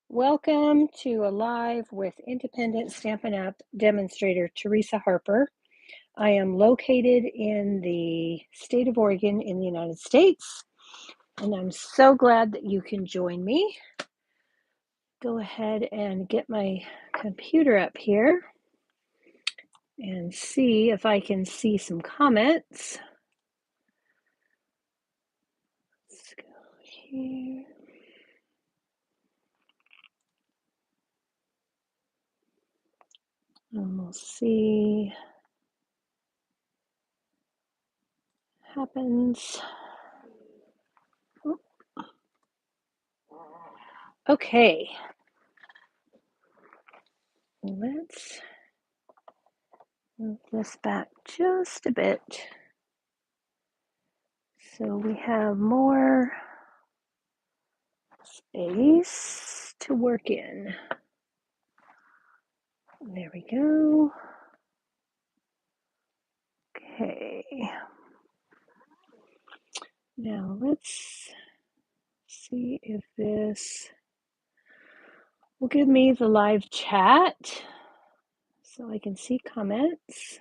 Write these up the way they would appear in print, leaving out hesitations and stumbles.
Welcome to a live with independent Stampin' Up! Demonstrator Teresa Harper. I am located in the state of Oregon in the United States, and I'm so glad that you can join me. Go ahead and get my computer up here and see if I can see some comments. Let's go here. And we'll see what happens. Okay. Let's move this back just a bit so we have more space to work in. There we go. Okay. Now let's see if this will give me the live chat so I can see comments.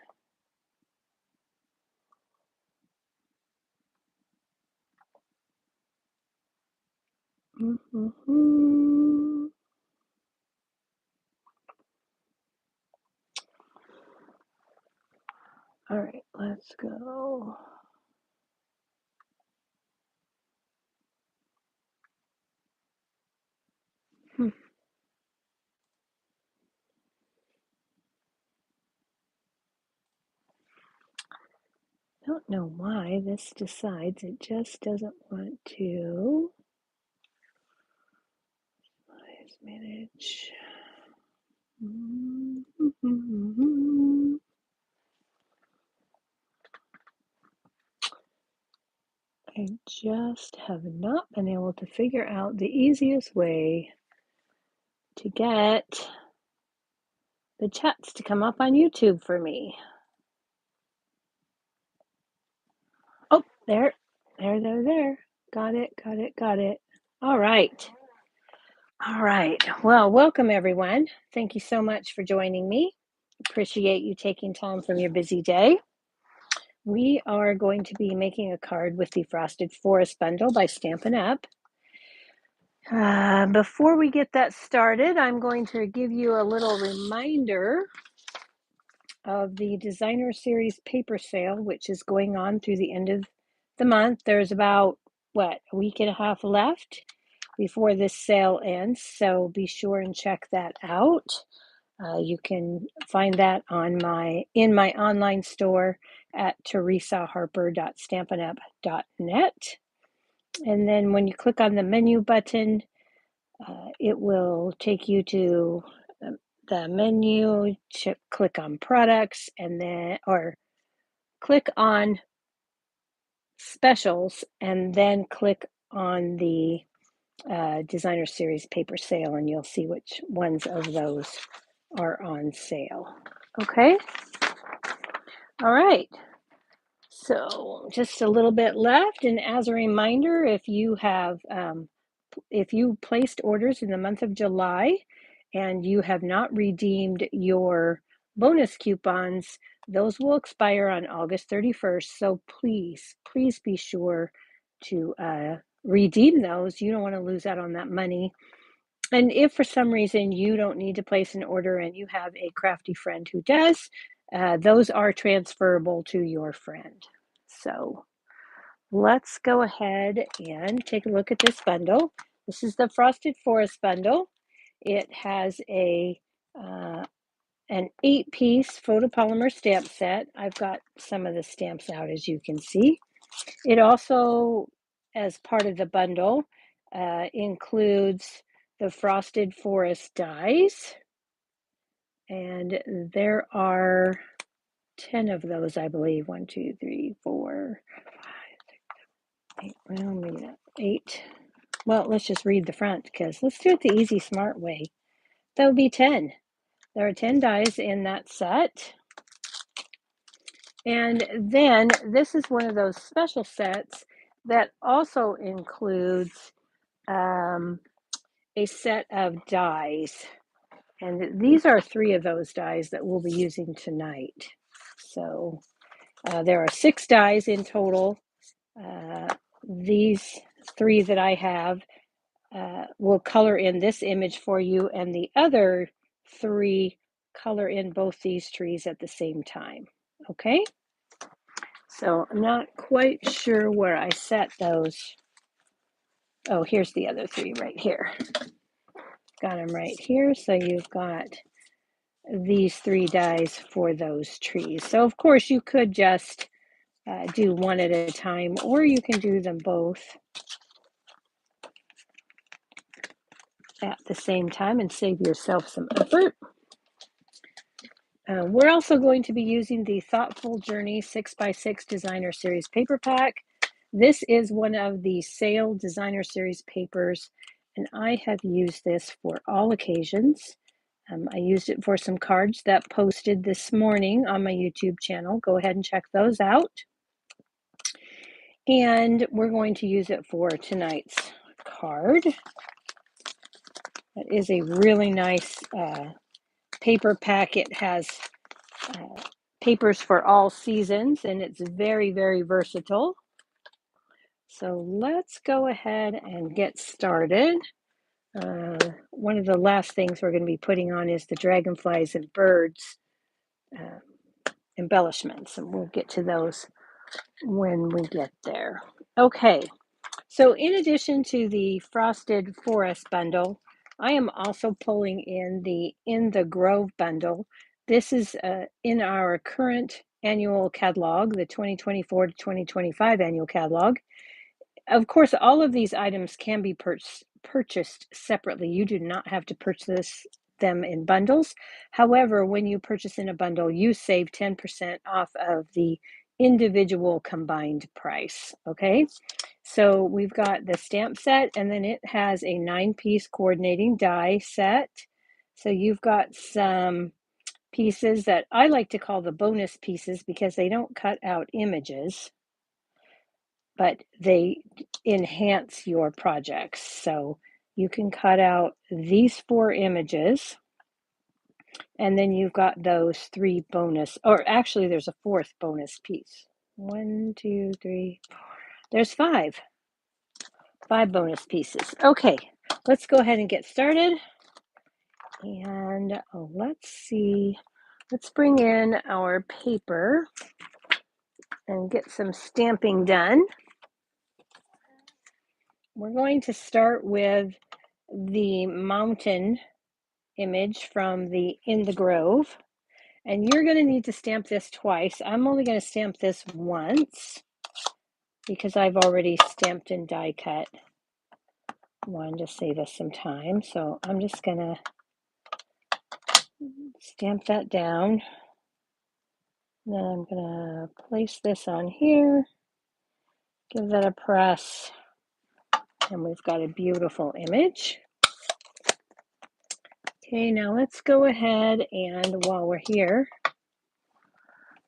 All right, let's go. Don't know why this decides it just doesn't want to manage. I just have not been able to figure out the easiest way to get the chats to come up on YouTube for me. Oh, there. Got it. All right. Well, welcome everyone. Thank you so much for joining me. Appreciate you taking time from your busy day. We are going to be making a card with the Frosted Forest bundle by Stampin' Up. Before we get that started, I'm going to give you a little reminder of the Designer Series paper sale, which is going on through the end of the month. There's about, a week and a half left before this sale ends, so be sure and check that out. You can find that in my online store at teresaharper.stampinup.net. And then when you click on the menu button, it will take you to the menu, click on products, and then, or click on specials, and then click on the Designer Series paper sale, and you'll see which ones of those are on sale. Okay. All right. So just a little bit left, and as a reminder, if you placed orders in the month of July and you have not redeemed your bonus coupons, those will expire on August 31st. So please be sure to redeem those. You don't want to lose out on that money. And if for some reason you don't need to place an order and you have a crafty friend who does, those are transferable to your friend. So let's go ahead and take a look at this bundle. This is the Frosted Forest bundle. It has an 8-piece photopolymer stamp set. I've got some of the stamps out, as you can see. It also, as part of the bundle, includes the Frosted Forest dies. And there are 10 of those, I believe. 1, 2, 3, 4, 5, 6, 7, 8. Well, maybe not 8. Well, let's just read the front because let's do it the easy, smart way. That would be 10. There are 10 dies in that set. And then this is one of those special sets that also includes a set of dies. And these are 3 of those dies that we'll be using tonight. So there are 6 dies in total. These 3 that I have will color in this image for you, and the other 3 color in both these trees at the same time. Okay? So I'm not quite sure where I set those. Oh, here's the other 3 right here. Got them right here. So you've got these 3 dies for those trees. So of course you could just do one at a time, or you can do them both at the same time and save yourself some effort. We're also going to be using the Thoughtful Journey 6x6 Designer Series paper pack. This is one of the sale Designer Series papers, and I have used this for all occasions. I used it for some cards that posted this morning on my YouTube channel. Go ahead and check those out. And we're going to use it for tonight's card. That is a really nice paper pack. It has papers for all seasons, and it's very, very versatile. So let's go ahead and get started. One of the last things we're going to be putting on is the dragonflies and birds embellishments, and we'll get to those when we get there. Okay, so in addition to the Frosted Forest bundle, I am also pulling in the In the Grove bundle. This is in our current annual catalog, the 2024 to 2025 annual catalog. Of course, all of these items can be purchased separately. You do not have to purchase them in bundles. However, when you purchase in a bundle, you save 10% off of the individual combined price. Okay, so we've got the stamp set, and then it has a 9-piece coordinating die set. So you've got some pieces that I like to call the bonus pieces because they don't cut out images, but they enhance your projects. So you can cut out these 4 images, and then you've got those 3 bonus, or actually there's a 4th bonus piece. 1, 2, 3, 4. There's 5 bonus pieces. Okay, let's go ahead and get started. And let's see, let's bring in our paper and get some stamping done. We're going to start with the mountain image from the In the Grove, and you're going to need to stamp this twice. I'm only going to stamp this once because I've already stamped and die cut one to save us some time. So I'm just going to stamp that down. Then I'm going to place this on here, give that a press, and we've got a beautiful image. Okay, now let's go ahead and while we're here,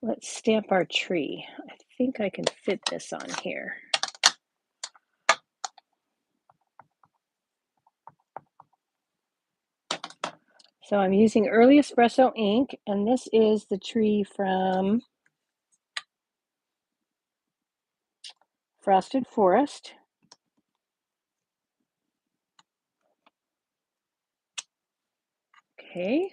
let's stamp our tree. I think I can fit this on here. So I'm using Early Espresso ink, and this is the tree from Frosted Forest. Okay.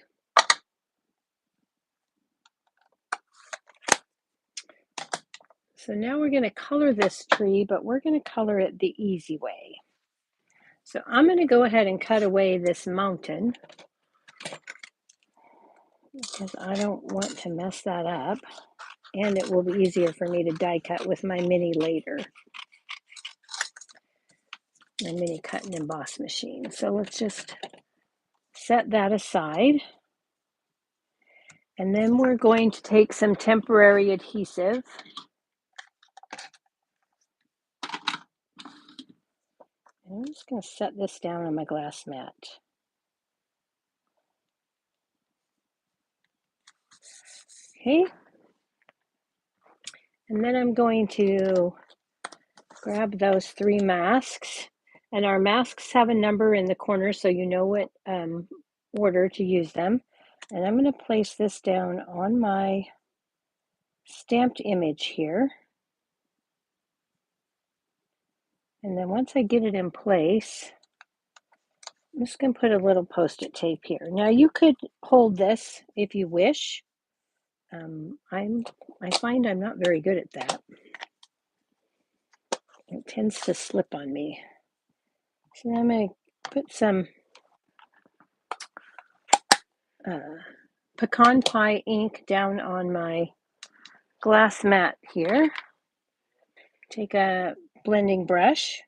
So now we're going to color this tree, but we're going to color it the easy way. So I'm going to go ahead and cut away this mountain because I don't want to mess that up, and it will be easier for me to die cut with my mini later, my mini cut and emboss machine. So let's just set that aside. And then we're going to take some temporary adhesive. I'm just going to set this down on my glass mat. Okay. And then I'm going to grab those 3 masks. And our masks have a number in the corner so you know what order to use them. And I'm going to place this down on my stamped image here. And then once I get it in place, I'm just going to put a little Post-it tape here. Now you could hold this if you wish. I find I'm not very good at that. It tends to slip on me. So I'm going to put some pecan pie ink down on my glass mat here. Take a blending brush,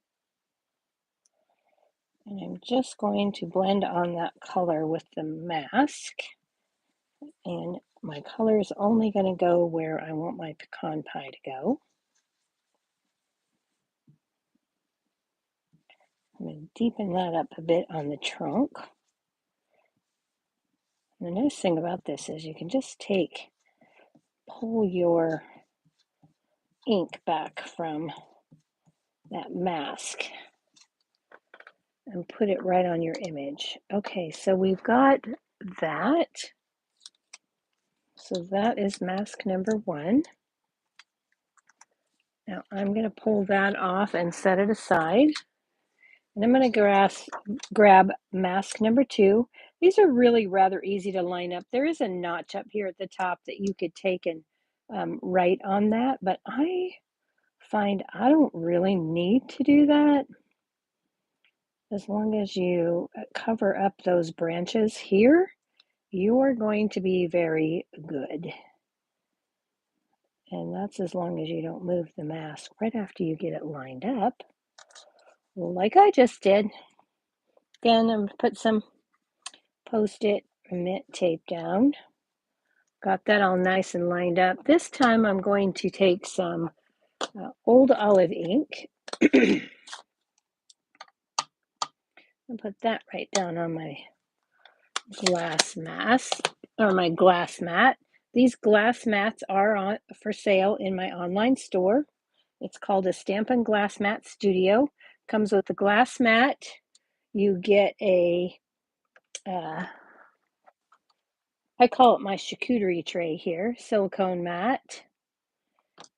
and I'm just going to blend on that color with the mask. And my color is only going to go where I want my pecan pie to go. I'm going to deepen that up a bit on the trunk. And the nice thing about this is you can just pull your ink back from that mask and put it right on your image. Okay, so we've got that. So that is mask number 1. Now I'm going to pull that off and set it aside. And I'm going to grab mask number 2. These are really rather easy to line up. There is a notch up here at the top that you could take and write on that, but I find I don't really need to do that. As long as you cover up those branches here, you're going to be very good. And that's as long as you don't move the mask right after you get it lined up, like I just did. Again, I'm going to put some Post-it mint tape down. Got that all nice and lined up. This time I'm going to take some old olive ink and put that right down on my glass mask or my glass mat. These glass mats are for sale in my online store. It's called a Stampin' Glass Mat Studio. Comes with the glass mat. You get a I call it my charcuterie tray here, silicone mat.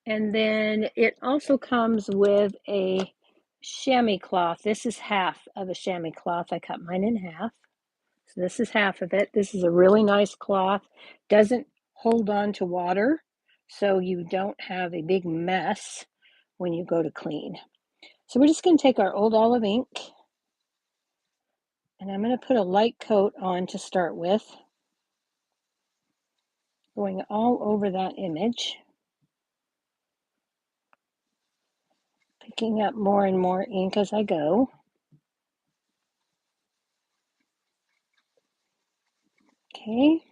And then it also comes with a chamois cloth. This is half of a chamois cloth. I cut mine in half. So this is half of it. This is a really nice cloth. Doesn't hold on to water, so you don't have a big mess when you go to clean. So we're just going to take our old olive ink, and I'm going to put a light coat on to start with, going all over that image, picking up more and more ink as I go. Okay.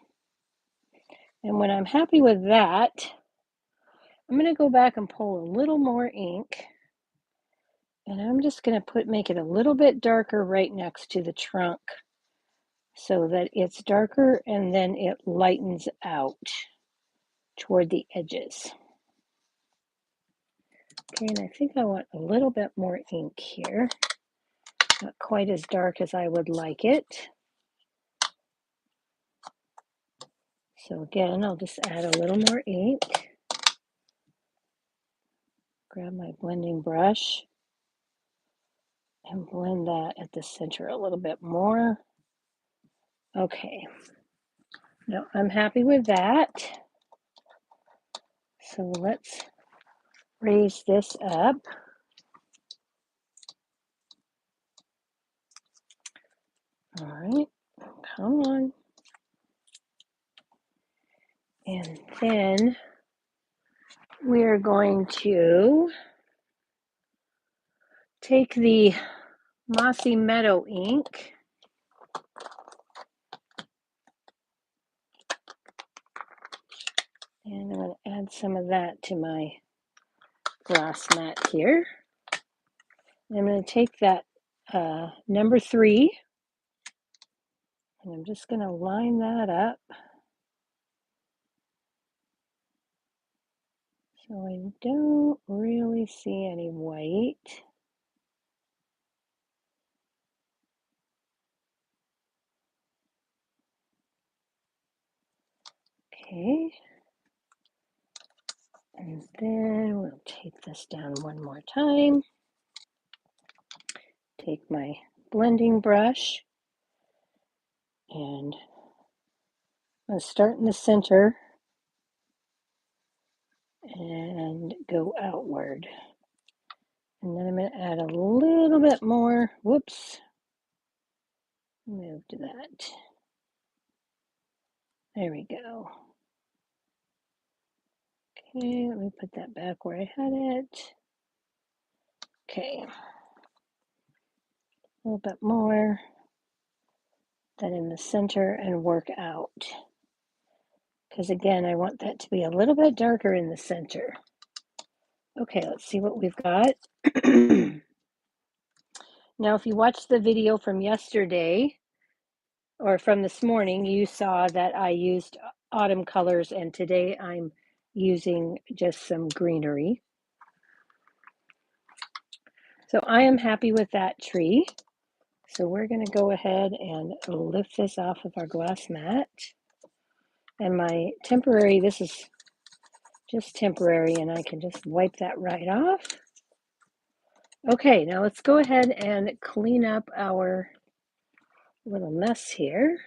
And when I'm happy with that, I'm going to go back and pull a little more ink, and I'm just going to make it a little bit darker right next to the trunk so that it's darker and then it lightens out toward the edges. Okay, and I think I want a little bit more ink here. Not quite as dark as I would like it. So again, I'll just add a little more ink. Grab my blending brush and blend that at the center a little bit more. Okay, now I'm happy with that. So let's raise this up. All right, come on. And then we're going to take the Mossy Meadow ink and I'm going to add some of that to my glass mat here. I'm going to take that number 3 and I'm just going to line that up so I don't really see any white. Okay. And then we'll take this down one more time. Take my blending brush and I'll start in the center and go outward. And then I'm going to add a little bit more. Whoops. Move to that. There we go. Okay, let me put that back where I had it. Okay. A little bit more. Then in the center and work out. Because again, I want that to be a little bit darker in the center. Okay, let's see what we've got. Now, if you watched the video from yesterday or from this morning, you saw that I used autumn colors, and today I'm using just some greenery. So I am happy with that tree. So we're going to go ahead and lift this off of our glass mat. And my temporary, this is just temporary, and I can just wipe that right off. Okay, now let's go ahead and clean up our little mess here.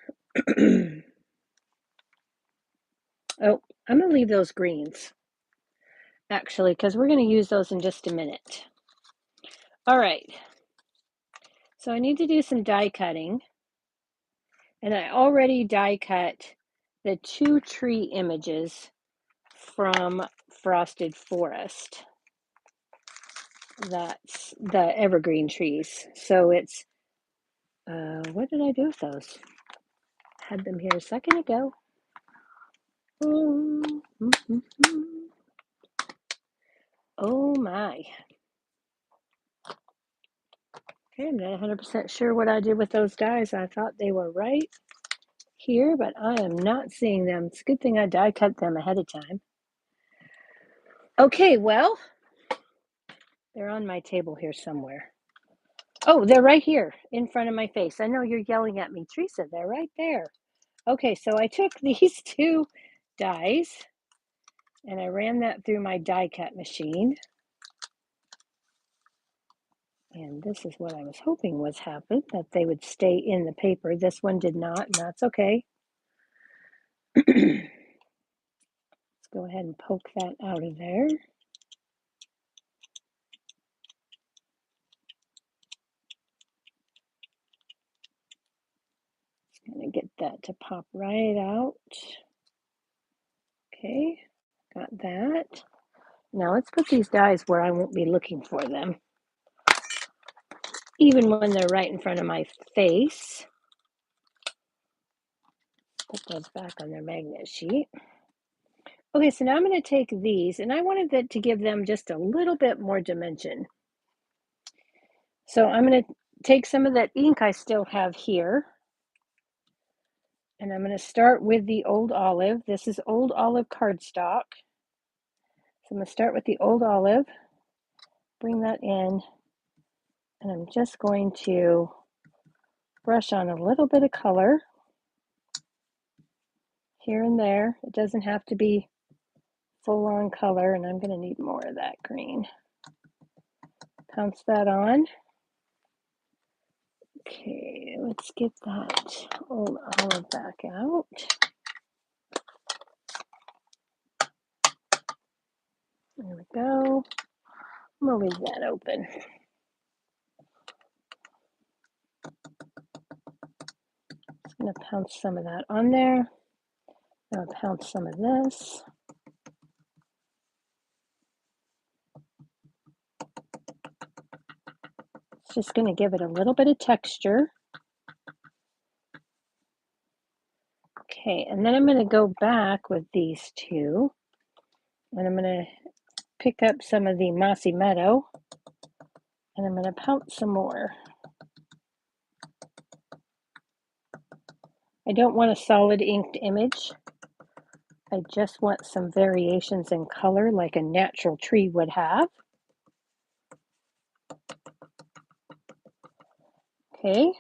Oh, I'm going to leave those greens, actually, because we're going to use those in just a minute. All right, so I need to do some die cutting, and I already die cut the 2 tree images from Frosted Forest. That's the evergreen trees. So it's, what did I do with those? Had them here a second ago. Oh my. Okay, I'm not 100% sure what I did with those dies. I thought they were right here, but I am not seeing them. It's a good thing I die cut them ahead of time. Okay, well, they're on my table here somewhere. Oh, they're right here in front of my face. I know you're yelling at me, Teresa. They're right there. Okay, so I took these 2 dies and I ran that through my die cut machine. And this is what I was hoping was happen, that they would stay in the paper. This one did not, and that's okay. Let's go ahead and poke that out of there. Just gonna get that to pop right out. Okay, got that. Now let's put these dies where I won't be looking for them, even when they're right in front of my face. Put those back on their magnet sheet. Okay, so now I'm going to take these, and I wanted that to give them just a little bit more dimension. So I'm going to take some of that ink I still have here, and I'm going to start with the Old Olive. This is Old Olive cardstock. So I'm going to start with the Old Olive, bring that in, and I'm just going to brush on a little bit of color here and there. It doesn't have to be full on color, and I'm going to need more of that green. Pounce that on. Okay, let's get that Old Olive back out. There we go. I'm going to leave that open. Just going to pounce some of that on there. I'll pounce some of this. It's just going to give it a little bit of texture. Okay, and then I'm going to go back with these 2, and I'm going to pick up some of the Mossy Meadow, and I'm going to pounce some more. I don't want a solid inked image. I just want some variations in color like a natural tree would have. Okay,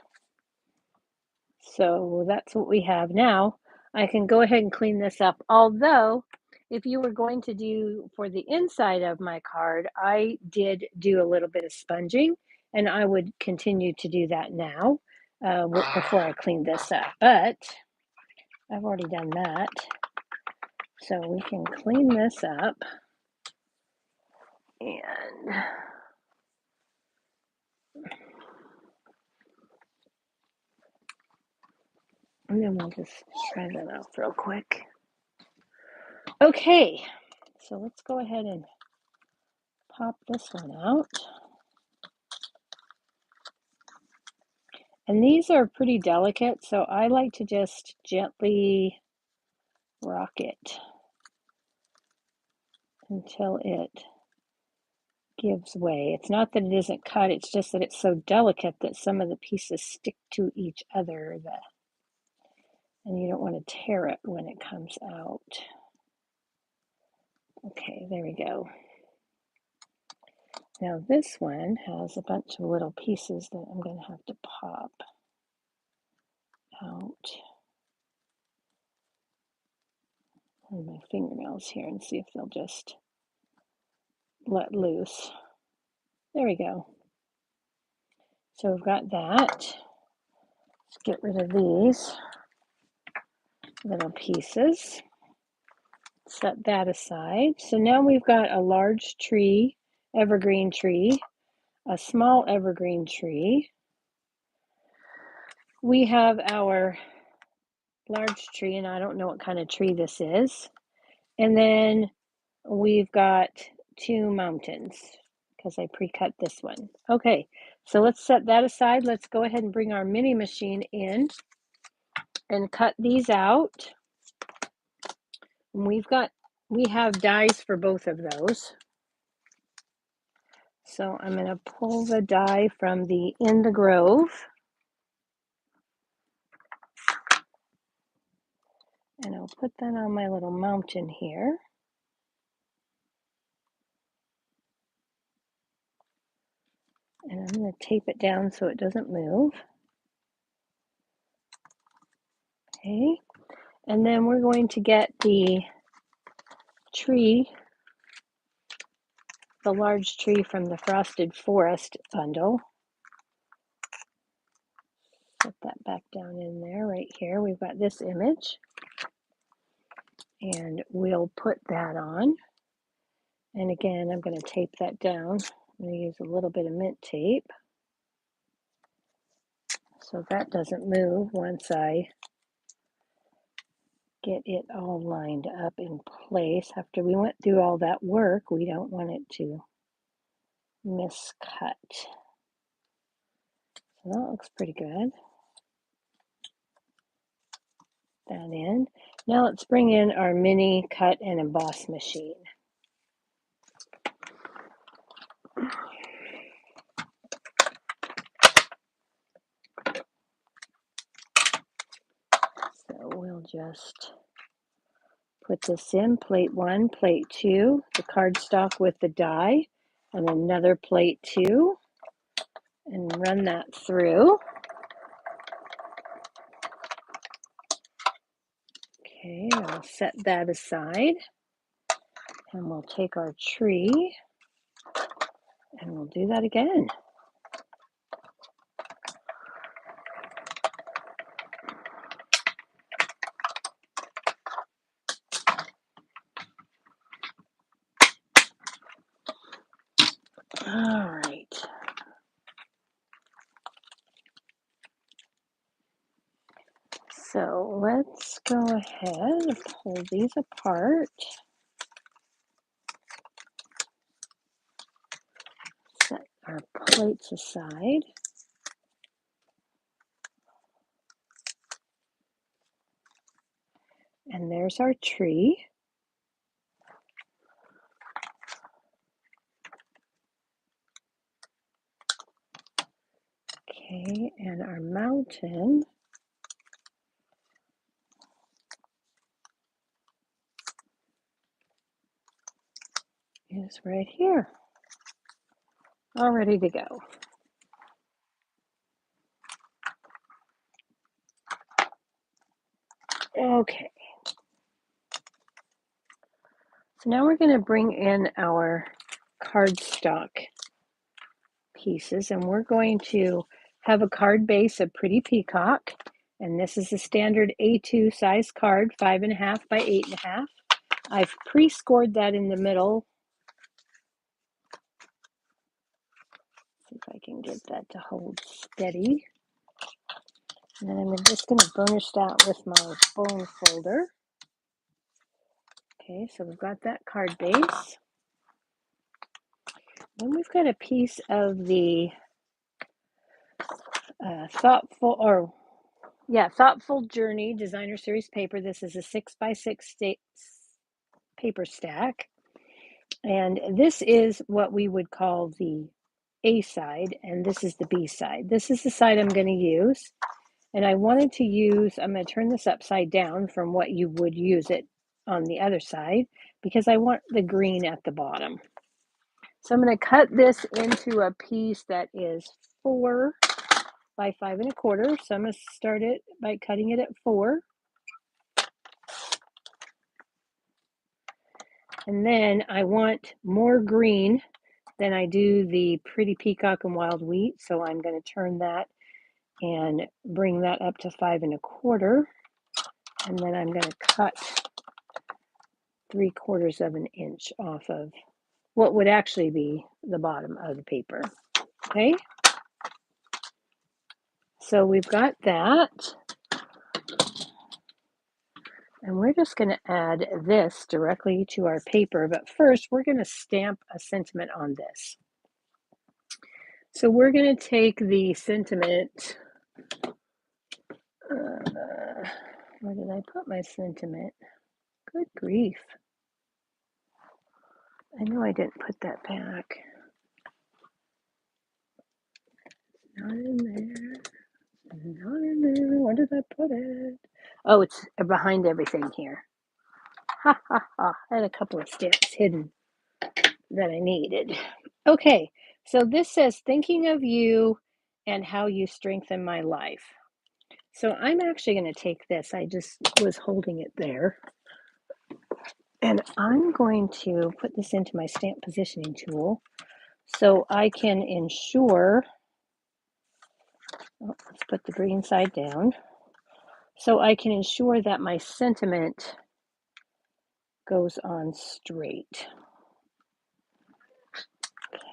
so that's what we have now. I can go ahead and clean this up. Although, if you were going to do for the inside of my card, I did do a little bit of sponging, and I would continue to do that now before I clean this up. But I've already done that. So we can clean this up. And then we'll just try that off real quick. Okay, so let's go ahead and pop this one out. And these are pretty delicate, so I like to just gently rock it until it gives way. It's not that it isn't cut, it's just that it's so delicate that some of the pieces stick to each other, and you don't want to tear it when it comes out. Okay, there we go. Now this one has a bunch of little pieces that I'm going to have to pop out on my fingernails here and see if they'll just let loose. There we go. So we've got that. Let's get rid of these little pieces. Set that aside. So now we've got a large tree, evergreen tree, a small evergreen tree. We have our large tree, and I don't know what kind of tree this is. And then we've got two mountains because I pre-cut this one. Okay, so let's set that aside. Let's go ahead and bring our mini machine in and cut these out. And we have dies for both of those. So I'm going to pull the die from the In the Grove. And I'll put that on my little mountain here. And I'm going to tape it down so it doesn't move. Okay. And then we're going to get the tree, the large tree from the Frosted Forest bundle. Put that back down in there right here. We've got this image. And we'll put that on. And again, I'm going to tape that down. I'm going to use a little bit of mint tape so that doesn't move once I get it all lined up in place. After we went through all that work, we don't want it to miscut. So that looks pretty good. That in. Now let's bring in our mini cut and emboss machine. So we'll just put this in, plate 1, plate 2, the cardstock with the die, and another plate 2, and run that through. Okay, I'll set that aside, and we'll take our tree, and we'll do that again. All right. So let's go ahead and pull these apart. Set our plates aside. And there's our tree. Okay, and our mountain is right here, all ready to go. Okay. So now we're going to bring in our cardstock pieces, and we're going to have a card base of Pretty Peacock, and this is a standard A2 size card, 5.5 by 8.5. I've pre-scored that in the middle. See if I can get that to hold steady. And then I'm just going to burnish that with my bone folder. Okay, so we've got that card base. Then we've got a piece of the Thoughtful Journey Designer Series paper. This is a 6x6 paper stack. And this is what we would call the A side, and this is the B side. This is the side I'm going to use. And I wanted to use, I'm going to turn this upside down from what you would use it on the other side, because I want the green at the bottom. So I'm going to cut this into a piece that is 4 by 5.25. So I'm going to start it by cutting it at 4. And then I want more green than I do the Pretty Peacock and Wild Wheat. So I'm going to turn that and bring that up to 5.25. And then I'm going to cut 3/4 of an inch off of what would actually be the bottom of the paper. Okay. So we've got that. And we're just going to add this directly to our paper. But first, we're going to stamp a sentiment on this. So we're going to take the sentiment. Where did I put my sentiment? Good grief. I know I didn't put that back. Not in there. Not in there. Where did I put it? Oh, it's behind everything here. Ha ha ha. I had a couple of stamps hidden that I needed. Okay, so this says, thinking of you and how you strengthen my life. So I'm actually going to take this. I just was holding it there. And I'm going to put this into my stamp positioning tool so I can ensure, let's put the green side down, so I can ensure that my sentiment goes on straight.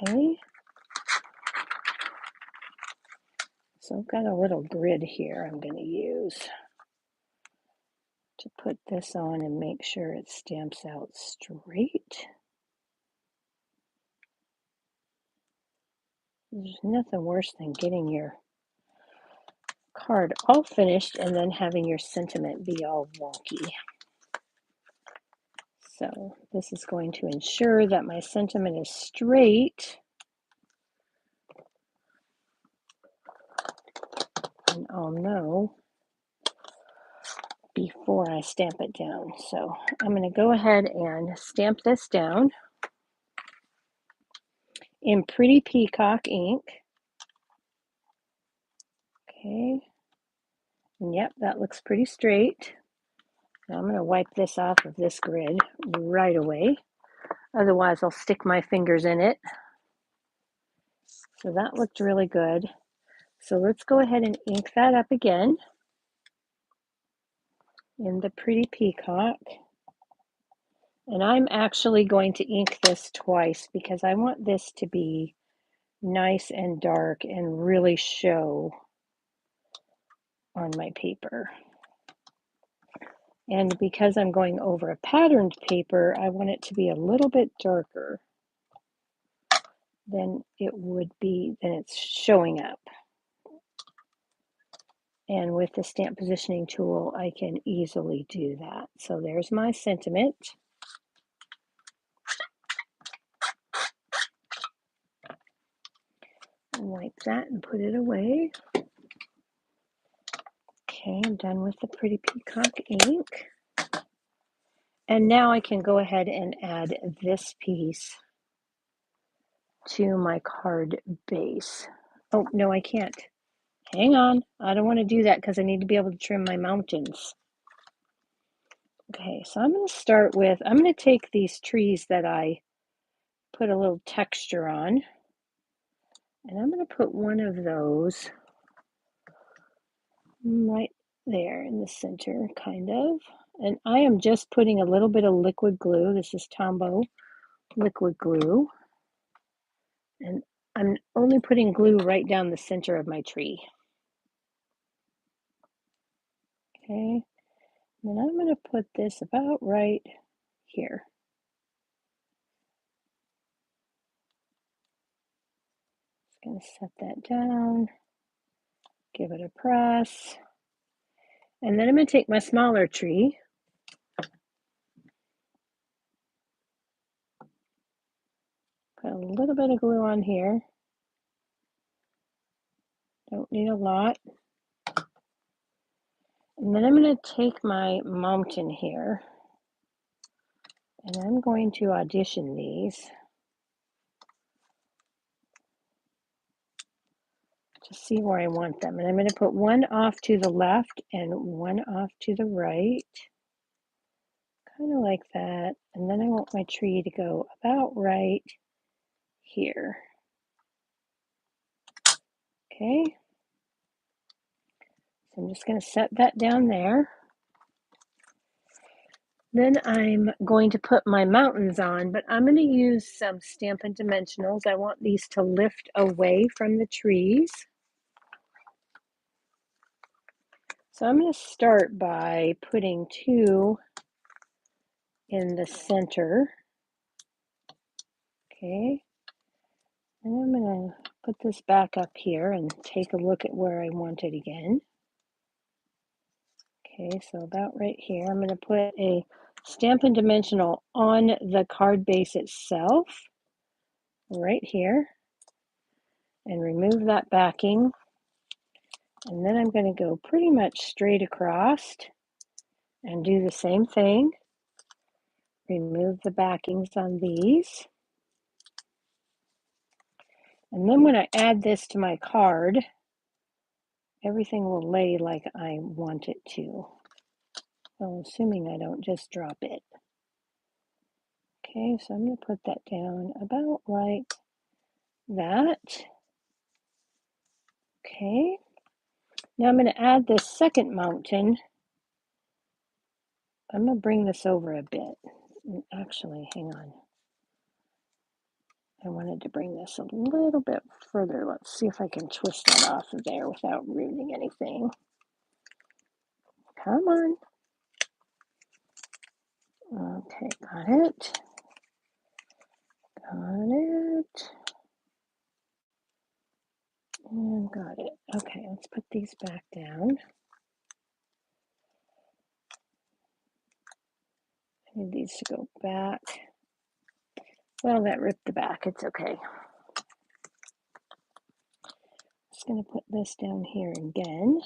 Okay. So I've got a little grid here I'm going to use to put this on and make sure it stamps out straight. There's nothing worse than getting your card all finished and then having your sentiment be all wonky. So this is going to ensure that my sentiment is straight. And I'll know before I stamp it down. So I'm going to go ahead and stamp this down in Pretty Peacock ink. Okay. And yep, that looks pretty straight. Now I'm going to wipe this off of this grid right away. Otherwise, I'll stick my fingers in it. So that looked really good. So let's go ahead and ink that up again in the Pretty Peacock. And I'm actually going to ink this twice because I want this to be nice and dark and really show on my paper. And because I'm going over a patterned paper, I want it to be a little bit darker than it would be, than it's showing up. And with the stamp positioning tool, I can easily do that. So there's my sentiment. Wipe that and put it away. Okay, I'm done with the Pretty Peacock ink. And now I can go ahead and add this piece to my card base. Oh, no, I can't. Hang on. I don't want to do that because I need to be able to trim my mountains. Okay, so I'm going to start with, I'm going to take these trees that I put a little texture on, and I'm going to put one of those right there in the center, kind of. And I am just putting a little bit of liquid glue. This is Tombow liquid glue. And I'm only putting glue right down the center of my tree. Okay, and then I'm going to put this about right here. Just going to set that down, give it a press. And then I'm going to take my smaller tree, put a little bit of glue on here. Don't need a lot. And then I'm going to take my mountain here, and I'm going to audition these to see where I want them. And I'm going to put one off to the left and one off to the right, kind of like that. And then I want my tree to go about right here. Okay, so I'm just going to set that down there. Then I'm going to put my mountains on, but I'm going to use some Stampin' Dimensionals. I want these to lift away from the trees. So I'm going to start by putting two in the center. Okay, and I'm going to put this back up here and take a look at where I want it again. Okay, so about right here, I'm going to put a Stampin' Dimensional on the card base itself, right here, and remove that backing. And then I'm going to go pretty much straight across and do the same thing. Remove the backings on these. And then when I add this to my card, everything will lay like I want it to. Well, assuming I don't just drop it. Okay, so I'm going to put that down about like that. Okay, now I'm going to add this second mountain. I'm going to bring this over a bit. Actually, hang on. I wanted to bring this a little bit further. Let's see if I can twist that off of there without ruining anything. Come on. Okay, got it. Got it. And got it. Okay, let's put these back down. I need these to go back. Well, that ripped the back. It's okay. Just going to put this down here again.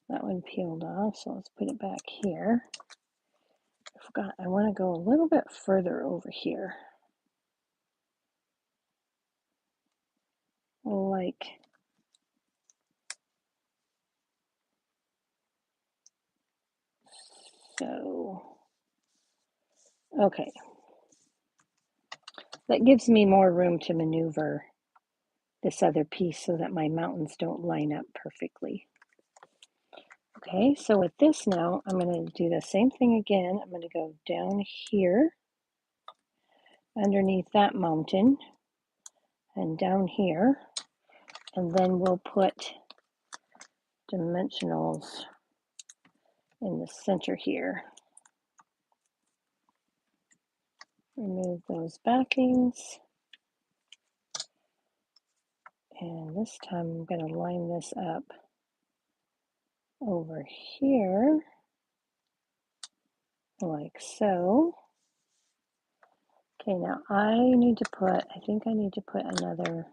That one peeled off, so let's put it back here. I forgot, I want to go a little bit further over here. Like so. Okay. That gives me more room to maneuver this other piece so that my mountains don't line up perfectly. Okay, so with this now, I'm going to do the same thing again. I'm going to go down here underneath that mountain and down here, and then we'll put dimensionals in the center here. Remove those backings. And this time I'm going to line this up over here, like so. Okay, now I think I need to put another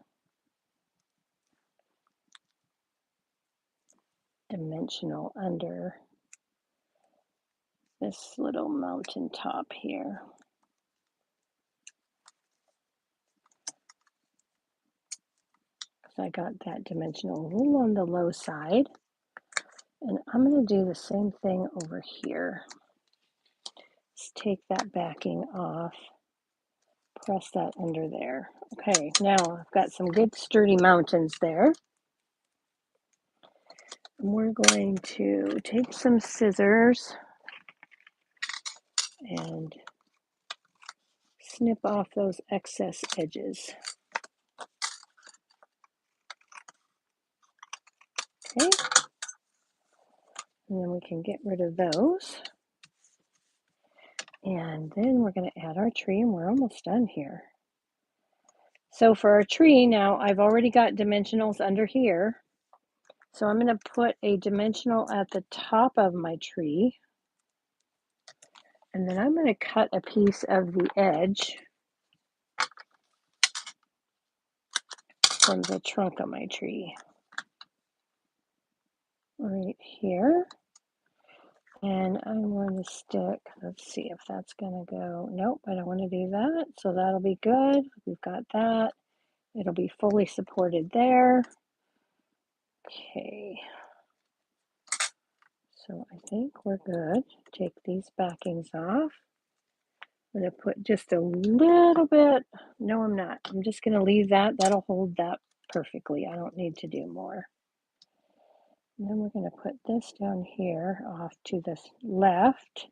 dimensional under this little mountain top here. So I got that dimensional a little on the low side. And I'm going to do the same thing over here. Let's take that backing off, press that under there. Okay, now I've got some good sturdy mountains there. And we're going to take some scissors and snip off those excess edges. Okay, and then we can get rid of those. And then we're going to add our tree, and we're almost done here. So for our tree, now I've already got dimensionals under here. So I'm going to put a dimensional at the top of my tree. And then I'm going to cut a piece of the edge from the trunk of my tree. Right here. And I'm going to stick, let's see if that's going to go. Nope, I don't want to do that. So that'll be good. We've got that. It'll be fully supported there. Okay. So I think we're good. Take these backings off. I'm going to put just a little bit. No, I'm not. I'm just going to leave that. That'll hold that perfectly. I don't need to do more. And then we're going to put this down here off to the left.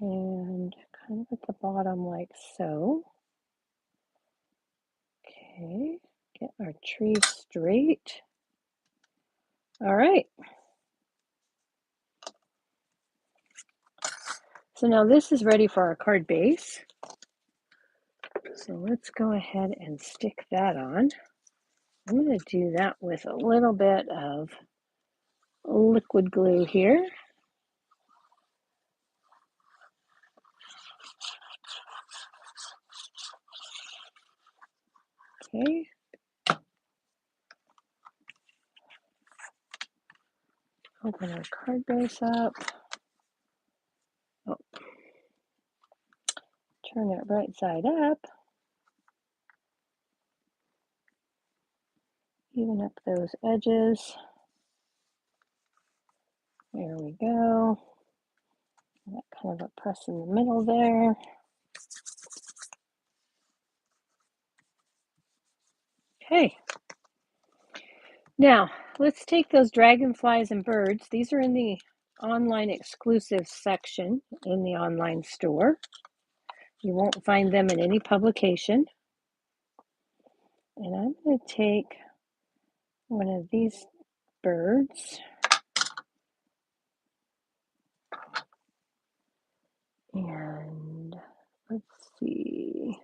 And kind of at the bottom like so. Okay, get our tree straight. All right. So now this is ready for our card base. So let's go ahead and stick that on. I'm going to do that with a little bit of liquid glue here. Okay. Open our card base up. Oh. Turn it right side up. Even up those edges. There we go. Got kind of a press in the middle there. Okay. Now, let's take those dragonflies and birds. These are in the online exclusive section in the online store. You won't find them in any publication. And I'm going to take one of these birds and let's see.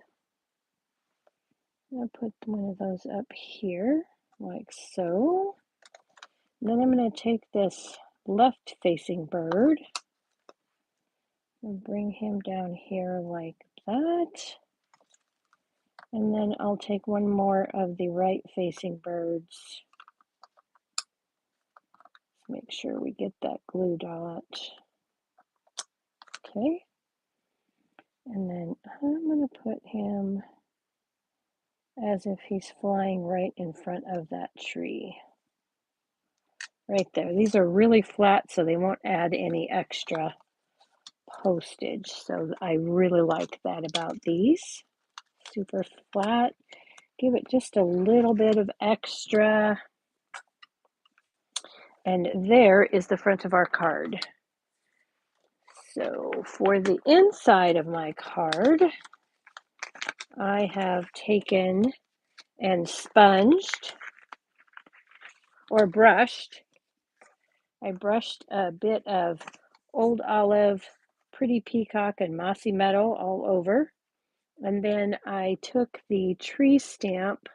I'm going to put one of those up here like so. And then I'm going to take this left facing bird and bring him down here like that. And then I'll take one more of the right facing birds. Make sure we get that glue dot. Okay. And then I'm going to put him as if he's flying right in front of that tree. Right there. These are really flat, so they won't add any extra postage. So I really like that about these. Super flat. Give it just a little bit of extra. And there is the front of our card. So for the inside of my card, I have taken and sponged or brushed. I brushed a bit of Old Olive, Pretty Peacock, and Mossy Meadow all over. And then I took the tree stamp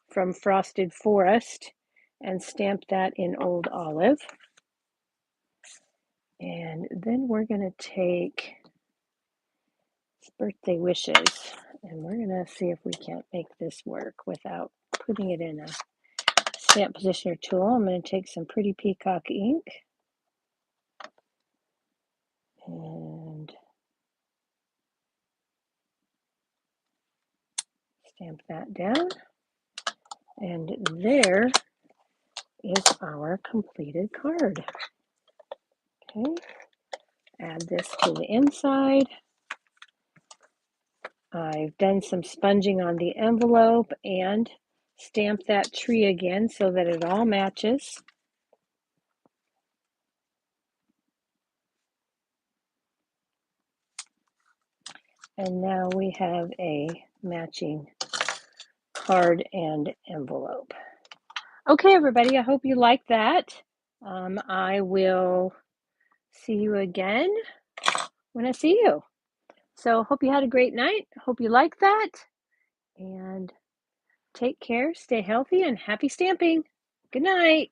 from Frosted Forest and stamped that in Old Olive. And then we're going to take Birthday Wishes, and we're going to see if we can't make this work without putting it in a stamp positioner tool. I'm going to take some Pretty Peacock ink and stamp that down. And there is our completed card. Okay, add this to the inside. I've done some sponging on the envelope and stamped that tree again so that it all matches. And now we have a matching card and envelope. Okay, everybody, I hope you like that. I will see you again when I see you. So hope you had a great night. Hope you like that. And take care, stay healthy, and happy stamping. Good night.